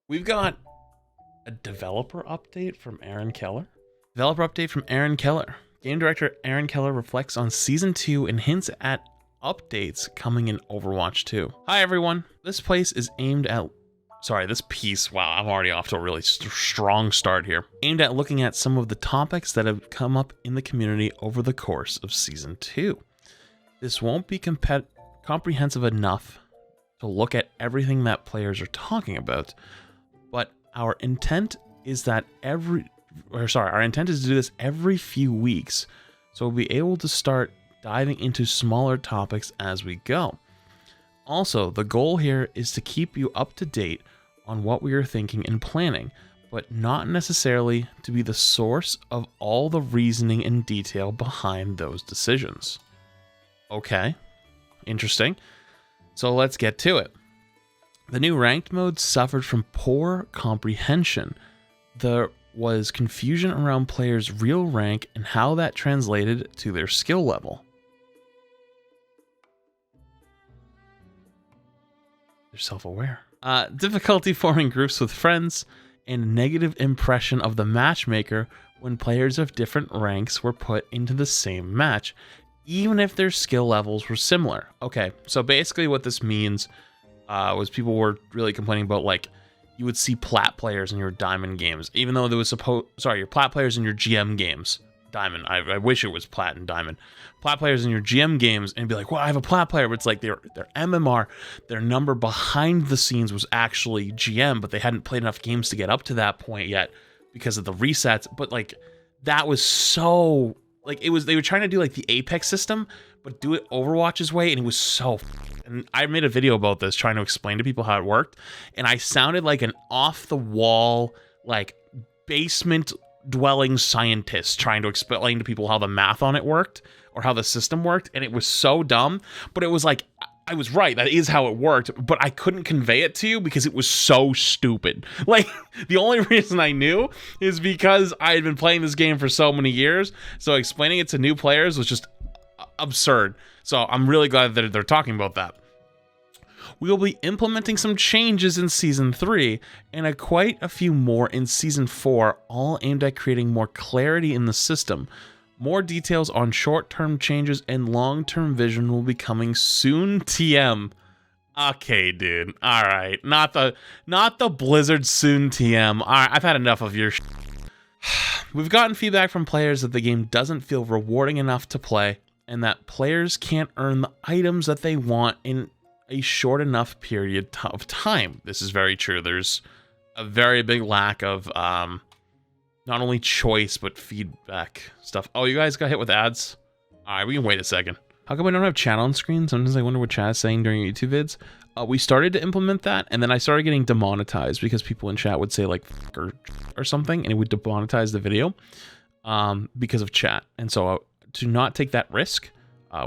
We've got a developer update from Aaron Keller. Developer update from Aaron Keller. Game director Aaron Keller reflects on Season 2 and hints at updates coming in Overwatch 2. Hi everyone. This piece, wow, I'm already off to a really strong start here. Aimed at looking at some of the topics that have come up in the community over the course of Season 2. This won't be comprehensive enough to look at everything that players are talking about, but our intent is to do this every few weeks, so we'll be able to start diving into smaller topics as we go. Also, the goal here is to keep you up to date on what we are thinking and planning, but not necessarily to be the source of all the reasoning and detail behind those decisions. Okay, interesting. So let's get to it. The new ranked mode suffered from poor comprehension. There was confusion around players' real rank and how that translated to their skill level. They're self-aware. Difficulty forming groups with friends, and a negative impression of the matchmaker when players of different ranks were put into the same match, even if their skill levels were similar. Okay, so basically what this means was people were really complaining about, like, you would see plat players in your diamond games, even though there was your plat players in your GM games. Diamond. I wish it was plat and diamond. Plat players in your GM games, and be like, well, I have a plat player, but it's like their MMR, their number behind the scenes was actually GM, but they hadn't played enough games to get up to that point yet because of the resets. But like, that was so, like, they were trying to do like the Apex system, but do it Overwatch's way, and it was so, and I made a video about this trying to explain to people how it worked, and I sounded like an off the wall, like, basement dwelling scientist trying to explain to people how the math on it worked or how the system worked, and it was so dumb. But it was like, I was right, that is how it worked, but I couldn't convey it to you because it was so stupid. Like, the only reason I knew is because I had been playing this game for so many years, so explaining it to new players was just absurd. So I'm really glad that they're talking about that. We will be implementing some changes in Season 3 and quite a few more in Season 4, all aimed at creating more clarity in the system. More details on short-term changes and long-term vision will be coming soon, TM. Okay, dude. All right. Not the Blizzard soon, TM. All right, I've had enough of your We've gotten feedback from players that the game doesn't feel rewarding enough to play, and that players can't earn the items that they want in a short enough period of time. This is very true. There's a very big lack of not only choice, but feedback stuff. Oh, you guys got hit with ads? All right, we can wait a second. How come I don't have chat on screen? Sometimes I wonder what chat is saying during YouTube vids. We started to implement that, and then I started getting demonetized because people in chat would say like or something, and it would demonetize the video because of chat. And so to not take that risk,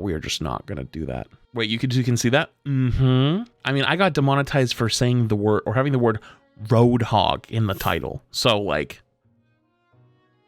we are just not gonna do that. Wait, you can see that? Mm-hmm. I mean, I got demonetized for saying the word or having the word Roadhog in the title. So like,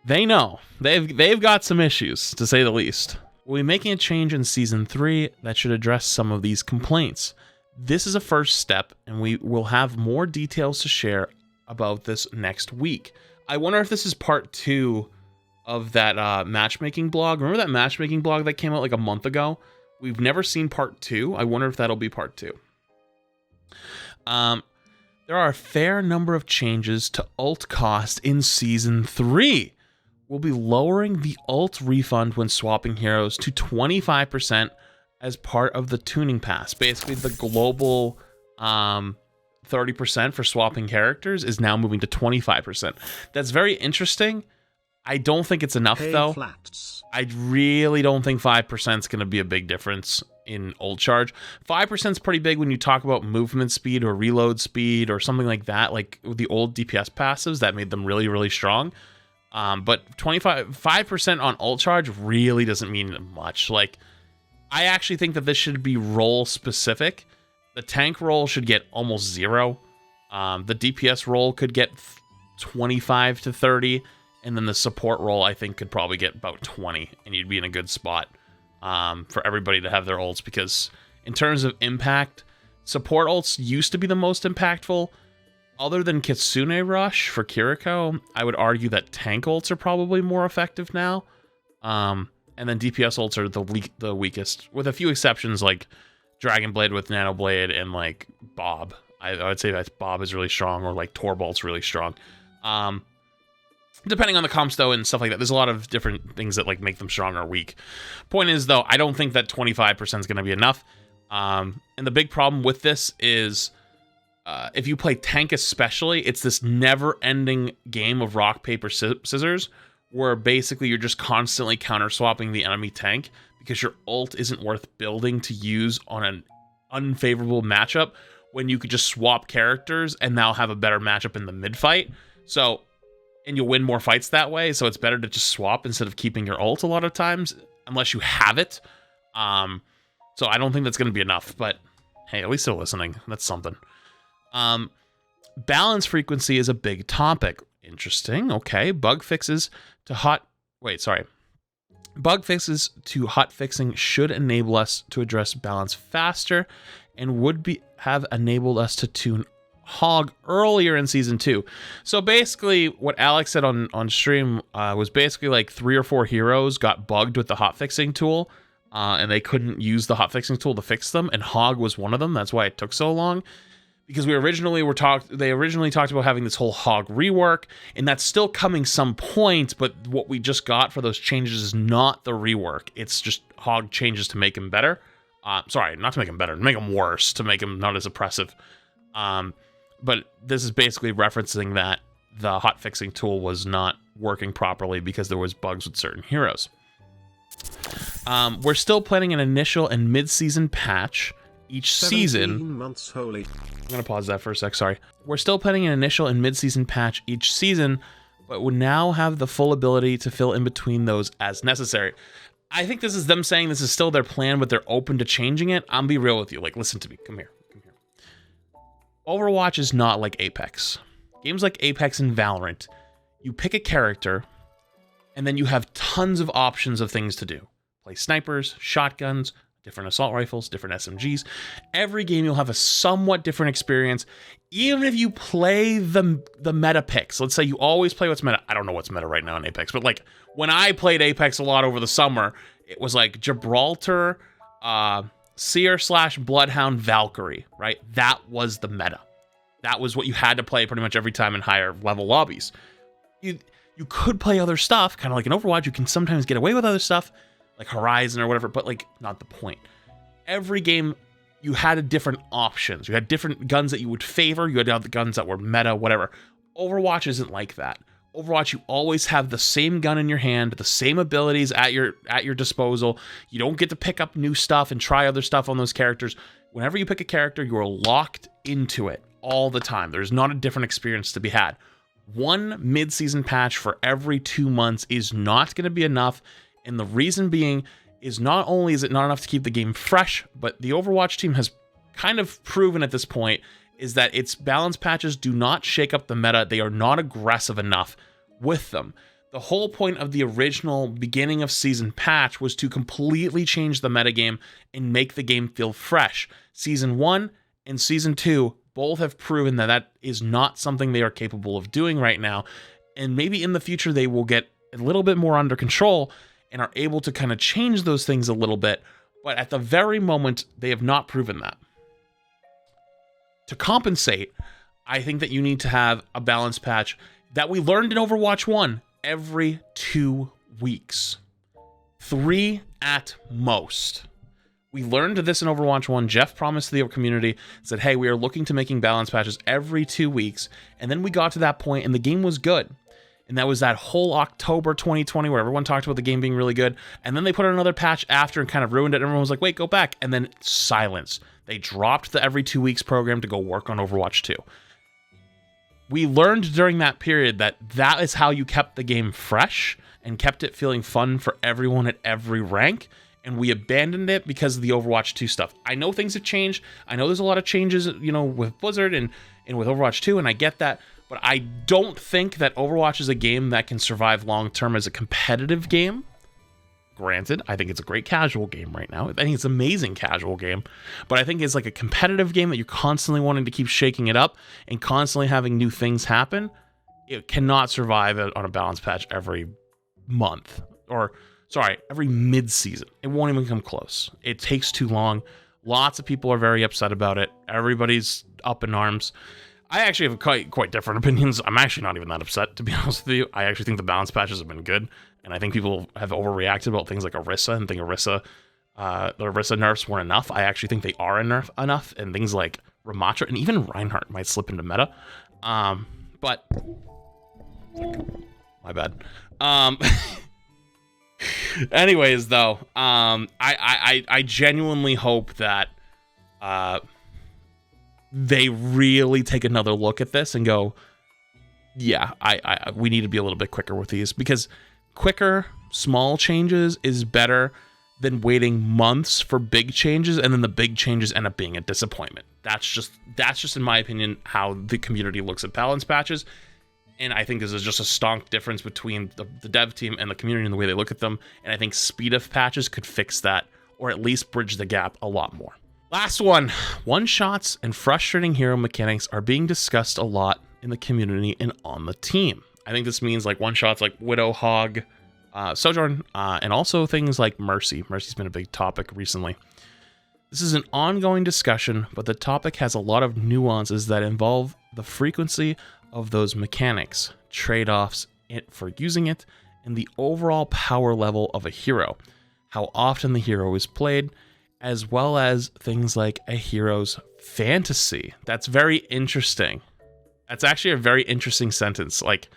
they know they've got some issues, to say the least. We'll be making a change in Season 3 that should address some of these complaints. This is a first step, and we will have more details to share about this next week. I wonder if this is part 2 of that matchmaking blog. Remember that matchmaking blog that came out like a month ago? We've never seen part 2. I wonder if that'll be part 2. There are a fair number of changes to ult cost in Season 3. We'll be lowering the ult refund when swapping heroes to 25% as part of the tuning pass. Basically, the global 30% for swapping characters is now moving to 25%. That's very interesting. I don't think it's enough, though. Flats. I really don't think 5% is going to be a big difference in ult charge. 5% is pretty big when you talk about movement speed or reload speed or something like that, like the old DPS passives that made them really, really strong. But 5% on ult charge really doesn't mean much. Like, I actually think that this should be role specific. The tank role should get almost 0. The DPS role could get 25 to 30. And then the support role, I think, could probably get about 20, and you'd be in a good spot for everybody to have their ults, because in terms of impact, support ults used to be the most impactful. Other than Kitsune Rush for Kiriko, I would argue that tank ults are probably more effective now. And then DPS ults are the weakest, with a few exceptions like Dragon Blade with Nano Blade and like Bob. I would say that Bob is really strong, or like Torbolt's really strong. Depending on the comps though and stuff like that, there's a lot of different things that like make them strong or weak. Point is though, I don't think that 25% is going to be enough. And the big problem with this is, if you play tank especially, it's this never-ending game of rock, paper, scissors, where basically you're just constantly counter-swapping the enemy tank because your ult isn't worth building to use on an unfavorable matchup when you could just swap characters and now have a better matchup in the mid-fight. So, and you'll win more fights that way, so it's better to just swap instead of keeping your ult a lot of times, unless you have it. So I don't think that's going to be enough, but hey, at least they're listening. That's something. Balance frequency is a big topic. Interesting. Okay. Bug fixes to hot fixing should enable us to address balance faster and would have enabled us to tune Hog earlier in season 2. So basically what Alex said on stream was basically like 3 or 4 heroes got bugged with the hot fixing tool, and they couldn't use the hot fixing tool to fix them, and Hog was one of them. That's why it took so long. Because they originally talked about having this whole Hog rework, and that's still coming some point, but what we just got for those changes is not the rework. It's just Hog changes to make him better. Sorry, not to make him better, to make him worse, to make him not as oppressive. But this is basically referencing that the hot fixing tool was not working properly because there was bugs with certain heroes. We're still planning an initial and mid-season patch each season. Months holy. I'm going to pause that for a sec, sorry. We're still planning an initial and mid-season patch each season, but would now have the full ability to fill in between those as necessary. I think this is them saying this is still their plan, but they're open to changing it. I'm be real with you. Like, listen to me. Come here. Overwatch is not like Apex. Games like Apex and Valorant, you pick a character, and then you have tons of options of things to do. Play snipers, shotguns, different assault rifles, different SMGs. Every game you'll have a somewhat different experience, even if you play the meta picks. Let's say you always play what's meta. I don't know what's meta right now in Apex, but like when I played Apex a lot over the summer, it was like Gibraltar, Seer/Bloodhound, Valkyrie, right? That was the meta. That was what you had to play pretty much every time in higher level lobbies. You could play other stuff, kind of like in Overwatch. You can sometimes get away with other stuff, like Horizon or whatever, but like not the point. Every game, you had different options. You had different guns that you would favor. You had the guns that were meta, whatever. Overwatch isn't like that. Overwatch, you always have the same gun in your hand, the same abilities at your disposal. You don't get to pick up new stuff and try other stuff on those characters. Whenever you pick a character, you are locked into it all the time. There's not a different experience to be had. One mid-season patch for every 2 months is not going to be enough, and the reason being is not only is it not enough to keep the game fresh, but the Overwatch team has kind of proven at this point is that its balance patches do not shake up the meta. They are not aggressive enough with them. The whole point of the original beginning of season patch was to completely change the metagame and make the game feel fresh. Season 1 and Season 2 both have proven that that is not something they are capable of doing right now, and maybe in the future they will get a little bit more under control and are able to kind of change those things a little bit, but at the very moment, they have not proven that. To compensate, I think that you need to have a balance patch that we learned in Overwatch 1 every 2 weeks. 3 at most. We learned this in Overwatch 1. Jeff promised the community, said, hey, we are looking to making balance patches every 2 weeks. And then we got to that point and the game was good. And that was that whole October 2020 where everyone talked about the game being really good. And then they put out another patch after and kind of ruined it. Everyone was like, wait, go back. And then silence. They dropped the every 2 weeks program to go work on Overwatch 2. We learned during that period that that is how you kept the game fresh and kept it feeling fun for everyone at every rank. And we abandoned it because of the Overwatch 2 stuff. I know things have changed. I know there's a lot of changes, you know, with Blizzard and with Overwatch 2, and I get that. But I don't think that Overwatch is a game that can survive long-term as a competitive game. Granted, I think it's a great casual game right now. I think it's an amazing casual game, but I think it's like a competitive game that you're constantly wanting to keep shaking it up and constantly having new things happen. It cannot survive on a balance patch every month, or sorry, every mid-season. It won't even come close. It takes too long. Lots of people are very upset about it. Everybody's up in arms. I actually have quite different opinions. I'm actually not even that upset, to be honest with you. I actually think the balance patches have been good, and I think people have overreacted about things like Orisa and think the Orisa nerfs weren't enough. I actually think they are enough, and things like Ramatra and even Reinhardt might slip into meta. But my bad. Anyways, though, I genuinely hope that they really take another look at this and go, yeah, we need to be a little bit quicker with these, because quicker, small changes is better than waiting months for big changes, and then the big changes end up being a disappointment. That's just in my opinion how the community looks at balance patches. And I think this is just a stonk difference between the dev team and the community and the way they look at them. And I think speed of patches could fix that, or at least bridge the gap a lot more. Last one. One-shots and frustrating hero mechanics are being discussed a lot in the community and on the team. I think this means like one-shots like Widow, Hog, Sojourn, and also things like Mercy. Mercy's been a big topic recently. This is an ongoing discussion, but the topic has a lot of nuances that involve the frequency of those mechanics, trade-offs for using it, and the overall power level of a hero, how often the hero is played, as well as things like a hero's fantasy. That's very interesting. That's actually a very interesting sentence. Like,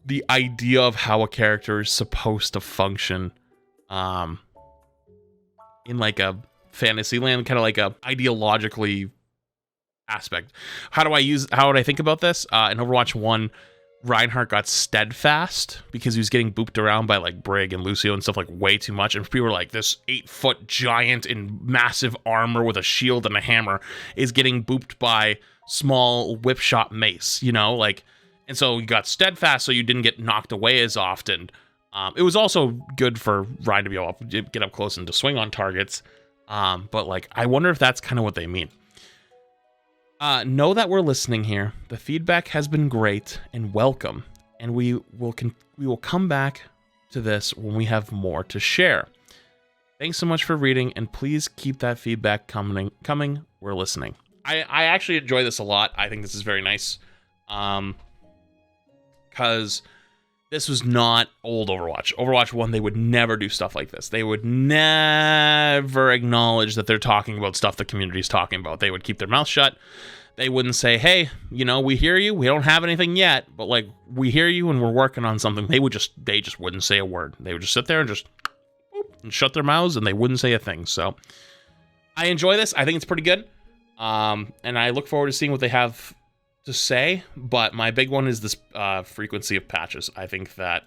the idea of how a character is supposed to function in like a fantasy land, kind of like a ideologically aspect. How would I think about this? In Overwatch 1, Reinhardt got steadfast because he was getting booped around by like Brig and Lucio and stuff like way too much, and people were like, this 8-foot giant in massive armor with a shield and a hammer is getting booped by small whip shot mace, you know, like, and so you got steadfast so you didn't get knocked away as often. It was also good for Ryan to be able to get up close and to swing on targets, but like, I wonder if that's kind of what they mean. Know that we're listening here. The feedback has been great and welcome, and we will come back to this when we have more to share. Thanks so much for reading, and please keep that feedback coming. We're listening. I actually enjoy this a lot. I think this is very nice, because this was not old Overwatch. Overwatch 1, they would never do stuff like this. They would never acknowledge that they're talking about stuff the community's talking about. They would keep their mouth shut. They wouldn't say, hey, you know, we hear you. We don't have anything yet, but like, we hear you and we're working on something. They just wouldn't say a word. They would just sit there and just and shut their mouths, and they wouldn't say a thing. So I enjoy this. I think it's pretty good. And I look forward to seeing what they have to say, but my big one is this frequency of patches. I think that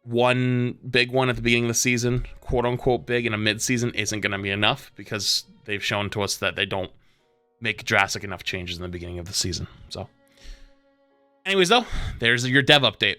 one big one at the beginning of the season, quote unquote big, in a mid-season isn't going to be enough, because they've shown to us that they don't make drastic enough changes in the beginning of the season. So anyways, though, there's your dev update.